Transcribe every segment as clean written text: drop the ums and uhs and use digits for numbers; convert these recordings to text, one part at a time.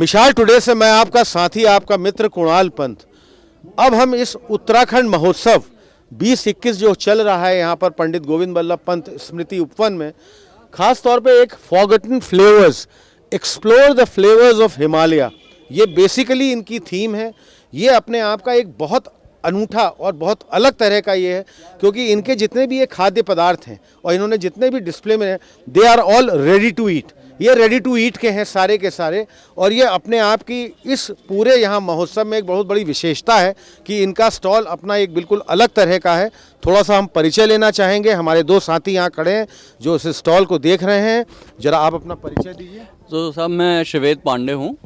मिशाल today से मैं आपका साथी, आपका मित्र कुणाल पंत। अब हम इस उत्तराखंड महोत्सव 2021 जो चल रहा है यहाँ पर पंडित गोविंद बल्लभ पंत स्मृति उपवन में, खास तौर पे एक forgotten flavours, explore the flavours of Himalaya, ये बेसिकली इनकी थीम है। ये अपने आप का एक बहुत अनूठा और बहुत अलग तरह का ये है, क्योंकि इनके जितने भी ये खाद्य पदार्थ हैं और इन्होंने जितने भी डिस्प्ले में हैं, they are all ready to eat. ये रेडी टू ईट के हैं सारे के सारे, और ये अपने आप की इस पूरे यहाँ महोत्सव में एक बहुत बड़ी विशेषता है कि इनका स्टॉल अपना एक बिल्कुल अलग तरह का है। थोड़ा सा हम परिचय लेना चाहेंगे। हमारे दो साथी यहाँ खड़े हैं जो इस स्टॉल को देख रहे हैं। जरा आप अपना परिचय दीजिए। तो साहब, मैं शिवेद पांडे हूँ।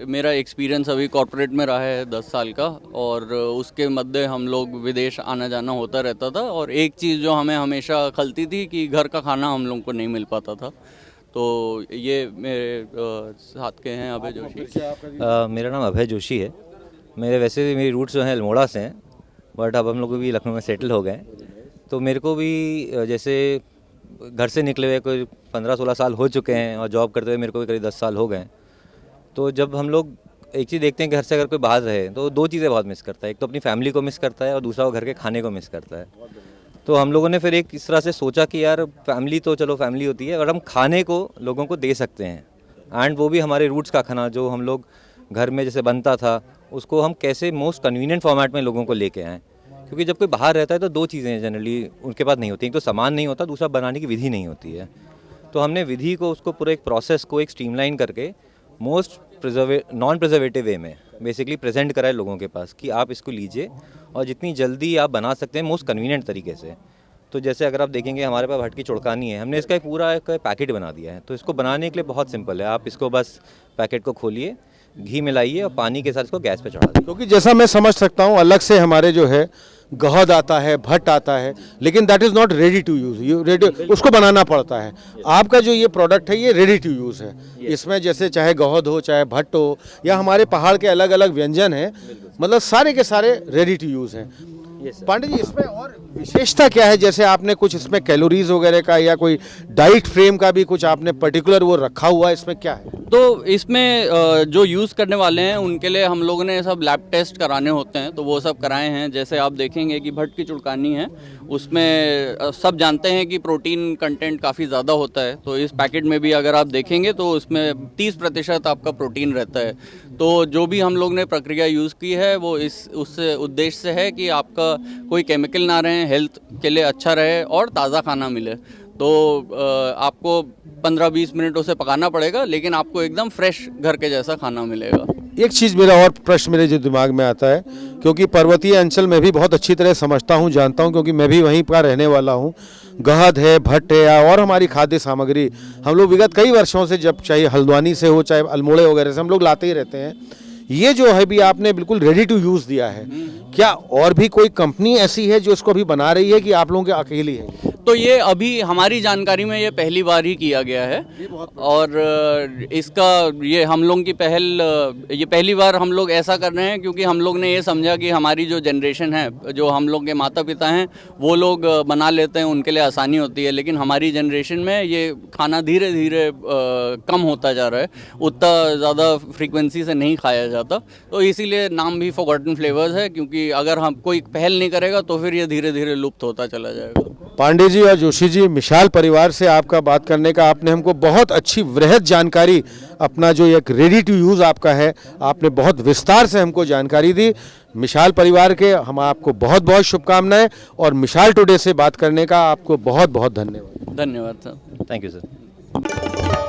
मेरा एक्सपीरियंस अभी कॉर्पोरेट में रहा है 10 साल का, और उसके मध्य हम लोग विदेश आना जाना होता रहता था। और एक चीज़ जो हमें हमेशा खलती थी कि घर का खाना हम लोग को नहीं मिल पाता था। तो ये मेरे साथ के हैं अभय जोशी। मेरा नाम अभय जोशी है। मेरी रूट्स जो हैं अल्मोड़ा से हैं, बट अब हम लोग भी लखनऊ में सेटल हो गए। तो मेरे को भी जैसे घर से निकले हुए कोई 15-16 साल हो चुके हैं, और जॉब करते हुए मेरे को भी करीब 10 साल हो गए। तो जब हम लोग एक चीज़ देखते हैं कि घर से अगर कोई बाहर रहे तो दो चीज़ें बहुत मिस करता है। एक तो अपनी फैमिली को मिस करता है, और दूसरा वो घर के खाने को मिस करता है। तो हम लोगों ने फिर एक इस तरह से सोचा कि यार फैमिली तो चलो फैमिली होती है, और हम खाने को लोगों को दे सकते हैं, एंड वो भी हमारे रूट्स का खाना जो हम लोग घर में जैसे बनता था, उसको हम कैसे मोस्ट कन्वीनियंट फॉर्मेट में लोगों को लेके आएँ। क्योंकि जब कोई बाहर रहता है तो दो चीज़ें जनरली उनके पास नहीं होती। एक तो सामान नहीं होता, दूसरा बनाने की विधि नहीं होती है। तो हमने विधि को, उसको पूरे एक प्रोसेस को एक स्ट्रीमलाइन करके मोस्ट नॉन प्रिजर्वेटिव वे में बेसिकली प्रेजेंट करा है लोगों के पास कि आप इसको लीजिए और जितनी जल्दी आप बना सकते हैं मोस्ट कन्वीनियंट तरीके से। तो जैसे अगर आप देखेंगे हमारे पास भट की चुड़कानी है, हमने इसका एक पूरा एक पैकेट बना दिया है। तो इसको बनाने के लिए बहुत सिंपल है। आप इसको बस पैकेट को खोलिए, घी मिलाइए और पानी के साथ इसको गैस पे चढ़ा दीजिए। क्योंकि जैसा मैं समझ सकता हूँ, अलग से हमारे जो है गहद आता है, भट्ट आता है, लेकिन that is not ready to use. उसको बनाना पड़ता है। आपका जो ये प्रोडक्ट है ये रेडी टू यूज़ है। इसमें जैसे चाहे गहद हो, चाहे भट्ट हो, या हमारे पहाड़ के अलग अलग व्यंजन हैं, मतलब सारे के सारे रेडी टू यूज़ हैं। पांडे जी, इसमें और विशेषता क्या है? जैसे आपने कुछ इसमें कैलोरीज वगैरह का या कोई डाइट फ्रेम का भी कुछ आपने पर्टिकुलर वो रखा हुआ है, इसमें क्या है? तो इसमें जो यूज़ करने वाले हैं उनके लिए हम लोगों ने सब लैब टेस्ट कराने होते हैं, तो वो सब कराए हैं। जैसे आप देखेंगे कि भट्ट की चुड़कानी है, उसमें सब जानते हैं कि प्रोटीन कंटेंट काफ़ी ज़्यादा होता है। तो इस पैकेट में भी अगर आप देखेंगे तो उसमें 30% आपका प्रोटीन रहता है। तो जो भी हम लोग ने प्रक्रिया यूज़ की है वो उस उद्देश्य से है कि आपका कोई केमिकल ना रहे, हेल्थ के लिए अच्छा रहे और ताज़ा खाना मिले। तो आपको 15-20 मिनट उसे पकाना पड़ेगा, लेकिन आपको एकदम फ्रेश घर के जैसा खाना मिलेगा। एक चीज़ मेरा और प्रश्न मेरे जो दिमाग में आता है, क्योंकि पर्वतीय अंचल में भी बहुत अच्छी तरह समझता हूँ, जानता हूँ, क्योंकि मैं भी वहीं का रहने वाला हूँ। गहद है, भट्ट है, और हमारी खाद्य सामग्री हम लोग विगत कई वर्षों से, जब चाहे हल्द्वानी से हो चाहे अल्मोड़े वगैरह से, हम लोग लाते ही रहते हैं। ये जो है भी आपने बिल्कुल रेडी टू यूज़ दिया है। क्या और भी कोई कंपनी ऐसी है जो इसको अभी बना रही है कि आप लोगों के अकेली है? तो ये अभी हमारी जानकारी में ये पहली बार ही किया गया है, और इसका ये हम लोगों की ये पहली बार हम लोग ऐसा कर रहे हैं, क्योंकि हम लोग ने ये समझा कि हमारी जो जनरेशन है, जो हम लोग के माता पिता हैं, वो लोग बना लेते हैं, उनके लिए आसानी होती है। लेकिन हमारी जनरेशन में ये खाना धीरे धीरे कम होता जा रहा है, उतना ज़्यादा फ्रीक्वेंसी से नहीं खाया जाता। तो इसीलिए नाम भी फॉरगॉटन फ्लेवर्स है, क्योंकि अगर हम कोई पहल नहीं करेगा तो फिर ये धीरे धीरे लुप्त होता चला जाएगा। पांडे जी और जोशी जी, मिशाल परिवार से आपका बात करने का, आपने हमको बहुत अच्छी वृहद जानकारी, अपना जो एक रेडी टू यूज़ आपका है, आपने बहुत विस्तार से हमको जानकारी दी। मिशाल परिवार के हम आपको बहुत बहुत शुभकामनाएं, और मिशाल टुडे से बात करने का आपको बहुत बहुत धन्यवाद। धन्यवाद सर। Thank you sir.